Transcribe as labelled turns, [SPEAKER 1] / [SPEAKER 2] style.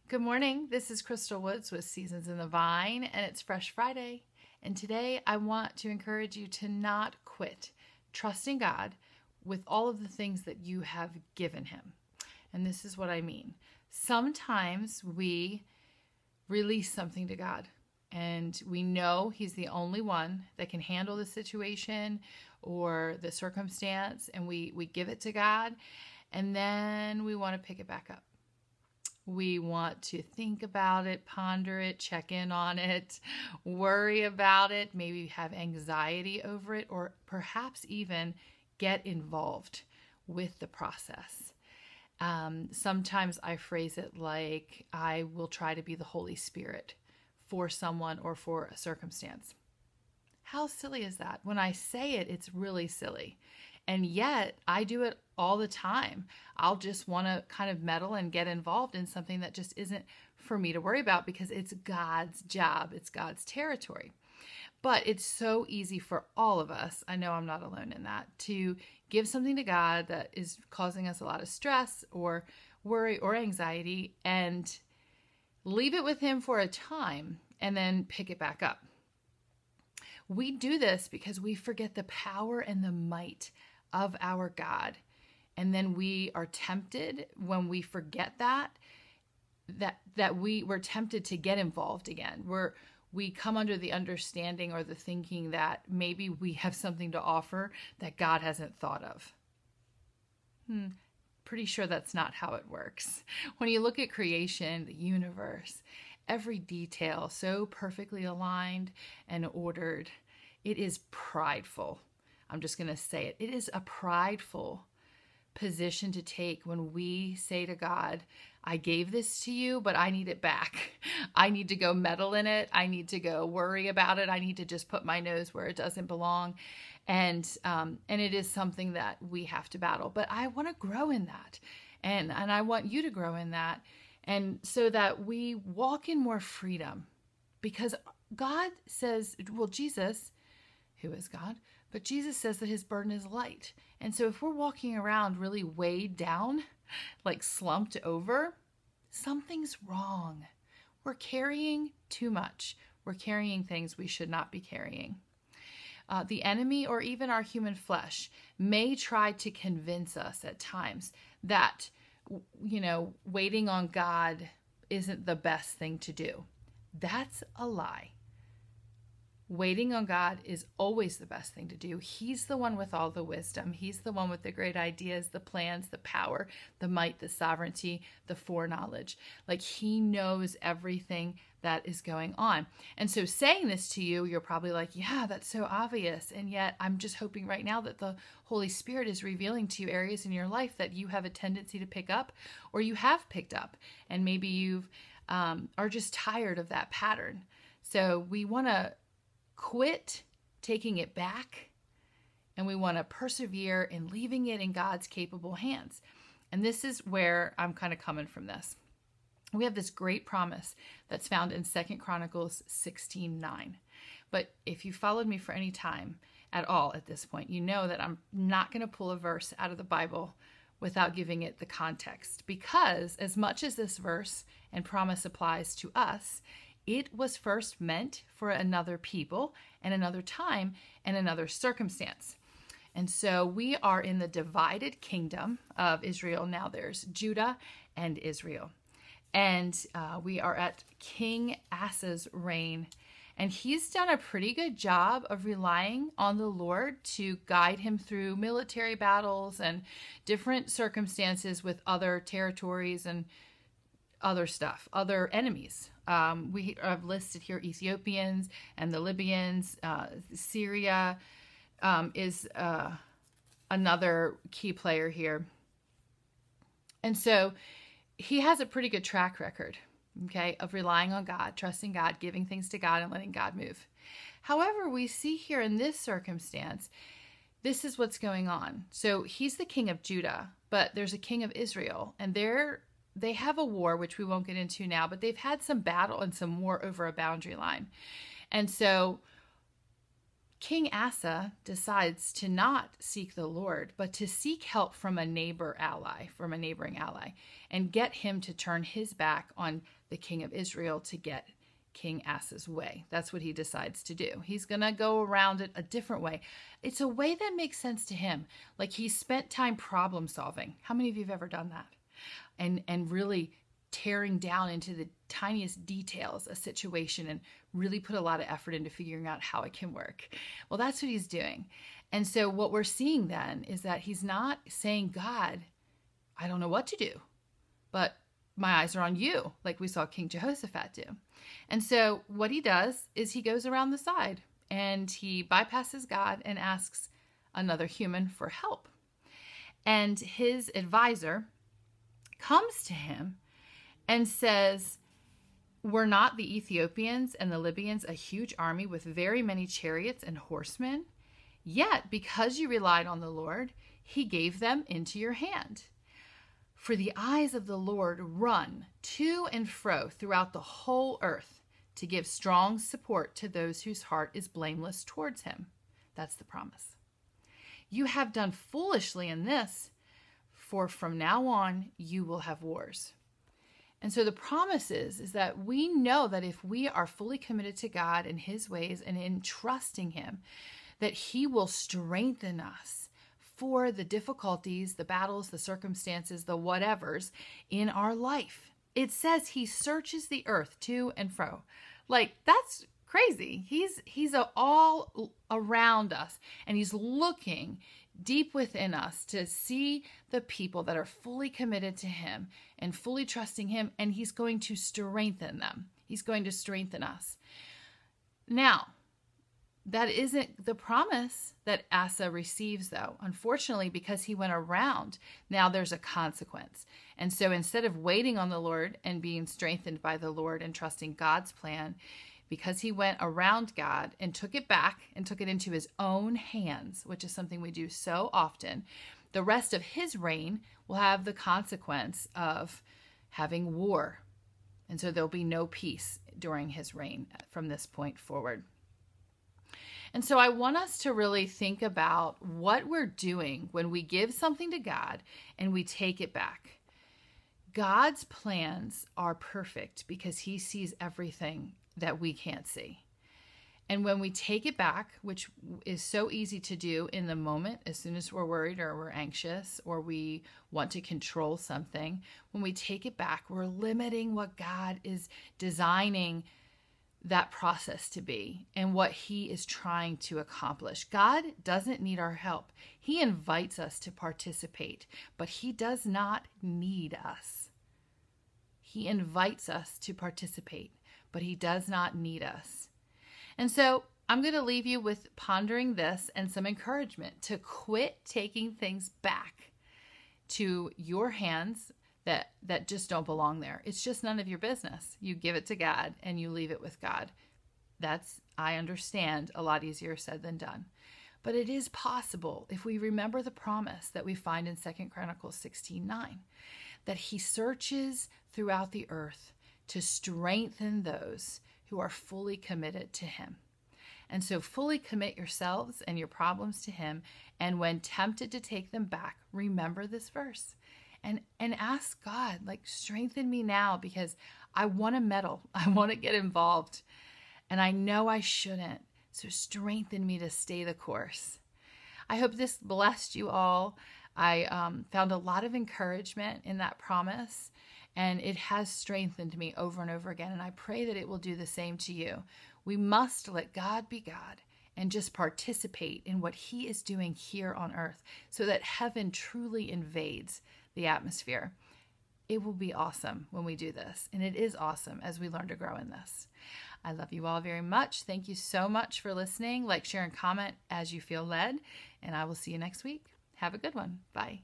[SPEAKER 1] Good morning. This is Crystal Woods with Seasons in the Vine, and it's Fresh Friday. And today I want to encourage you to not quit trusting God with all of the things that you have given Him. And this is what I mean. Sometimes we release something to God, and we know He's the only one that can handle the situation or the circumstance, and we give it to God, and then we want to pick it back up. We want to think about it, ponder it, check in on it, worry about it, maybe have anxiety over it, or perhaps even get involved with the process. Sometimes I phrase it like I will try to be the Holy Spirit for someone or for a circumstance. How silly is that? When I say it, it's really silly. And yet I do it all the time. I'll just want to kind of meddle and get involved in something that just isn't for me to worry about because it's God's job. It's God's territory. But it's so easy for all of us, I know I'm not alone in that, to give something to God that is causing us a lot of stress or worry or anxiety and leave it with Him for a time and then pick it back up. We do this because we forget the power and the might of our God. And then we are tempted when we forget that we're tempted to get involved again. We come under the understanding or the thinking that maybe we have something to offer that God hasn't thought of. Pretty sure that's not how it works. When you look at creation, the universe, every detail so perfectly aligned and ordered, it is prideful. I'm just going to say it. It is a prideful position to take when we say to God, I gave this to you, but I need it back. I need to go meddle in it. I need to go worry about it. I need to just put my nose where it doesn't belong. And it is something that we have to battle. But I want to grow in that. And I want you to grow in that. And so that we walk in more freedom. Because God says, well, Jesus, who is God, but Jesus says that His burden is light. And so if we're walking around really weighed down, like slumped over, something's wrong. We're carrying too much. We're carrying things we should not be carrying. The enemy or even our human flesh may try to convince us at times that, waiting on God isn't the best thing to do. That's a lie. Waiting on God is always the best thing to do. He's the one with all the wisdom. He's the one with the great ideas, the plans, the power, the might, the sovereignty, the foreknowledge. Like He knows everything that is going on. And so saying this to you, you're probably like, yeah, that's so obvious. And yet I'm just hoping right now that the Holy Spirit is revealing to you areas in your life that you have a tendency to pick up or you have picked up. And maybe you've are just tired of that pattern. So we want to quit taking it back, and we want to persevere in leaving it in God's capable hands. And this is where I'm kind of coming from this. We have this great promise that's found in 2 Chronicles 16:9. But if you followed me for any time at all at this point, you know that I'm not going to pull a verse out of the Bible without giving it the context. Because as much as this verse and promise applies to us, it was first meant for another people and another time and another circumstance. And so we are in the divided kingdom of Israel. Now there's Judah and Israel. And we are at King Asa's reign. And he's done a pretty good job of relying on the Lord to guide him through military battles and different circumstances with other territories and other stuff, other enemies. We have listed here Ethiopians and the Libyans. Syria is another key player here. And so he has a pretty good track record, okay, of relying on God, trusting God, giving things to God, and letting God move. However, we see here in this circumstance, this is what's going on. So he's the king of Judah, but there's a king of Israel, and they have a war, which we won't get into now, but they've had some battle and some war over a boundary line. And so King Asa decides to not seek the Lord, but to seek help from a neighboring ally, and get him to turn his back on the king of Israel to get King Asa's way. That's what he decides to do. He's going to go around it a different way. It's a way that makes sense to him. Like he spent time problem solving. How many of you have ever done that? And really tearing down into the tiniest details a situation and really put a lot of effort into figuring out how it can work. Well, that's what he's doing. And so what we're seeing then is that he's not saying, God, I don't know what to do, but my eyes are on you, like we saw King Jehoshaphat do. And so what he does is he goes around the side and he bypasses God and asks another human for help. And his advisor comes to him and says, were not the Ethiopians and the Libyans a huge army with very many chariots and horsemen? Yet, because you relied on the Lord, he gave them into your hand. For the eyes of the Lord run to and fro throughout the whole earth to give strong support to those whose heart is blameless towards him. That's the promise. You have done foolishly in this, for from now on you will have wars. And so the promise is that we know that if we are fully committed to God and his ways and in trusting him, that he will strengthen us for the difficulties, the battles, the circumstances, the whatevers in our life. It says he searches the earth to and fro. Like, that's crazy. He's all around us, and he's looking deep within us to see the people that are fully committed to him and fully trusting him, and he's going to strengthen them. He's going to strengthen us. Now, that isn't the promise that Asa receives, though. Unfortunately, because he went around, now there's a consequence. And so instead of waiting on the Lord and being strengthened by the Lord and trusting God's plan, because he went around God and took it back and took it into his own hands, which is something we do so often, the rest of his reign will have the consequence of having war. And so there'll be no peace during his reign from this point forward. And so I want us to really think about what we're doing when we give something to God and we take it back. God's plans are perfect because he sees everything that we can't see. And when we take it back, which is so easy to do in the moment, as soon as we're worried or we're anxious or we want to control something, when we take it back, we're limiting what God is designing that process to be and what he is trying to accomplish. God doesn't need our help. He invites us to participate, but he does not need us. He invites us to participate, but he does not need us. And so I'm going to leave you with pondering this and some encouragement to quit taking things back to your hands that just don't belong there. It's just none of your business. You give it to God and you leave it with God. That's, I understand, a lot easier said than done. But it is possible if we remember the promise that we find in 2 Chronicles 16:9, that he searches throughout the earth to strengthen those who are fully committed to him. And so fully commit yourselves and your problems to him. And when tempted to take them back, remember this verse and ask God, like, strengthen me now because I want to meddle. I want to get involved. And I know I shouldn't. So strengthen me to stay the course. I hope this blessed you all. I found a lot of encouragement in that promise. And it has strengthened me over and over again. And I pray that it will do the same to you. We must let God be God and just participate in what he is doing here on earth so that heaven truly invades the atmosphere. It will be awesome when we do this. And it is awesome as we learn to grow in this. I love you all very much. Thank you so much for listening. Like, share, and comment as you feel led. And I will see you next week. Have a good one. Bye.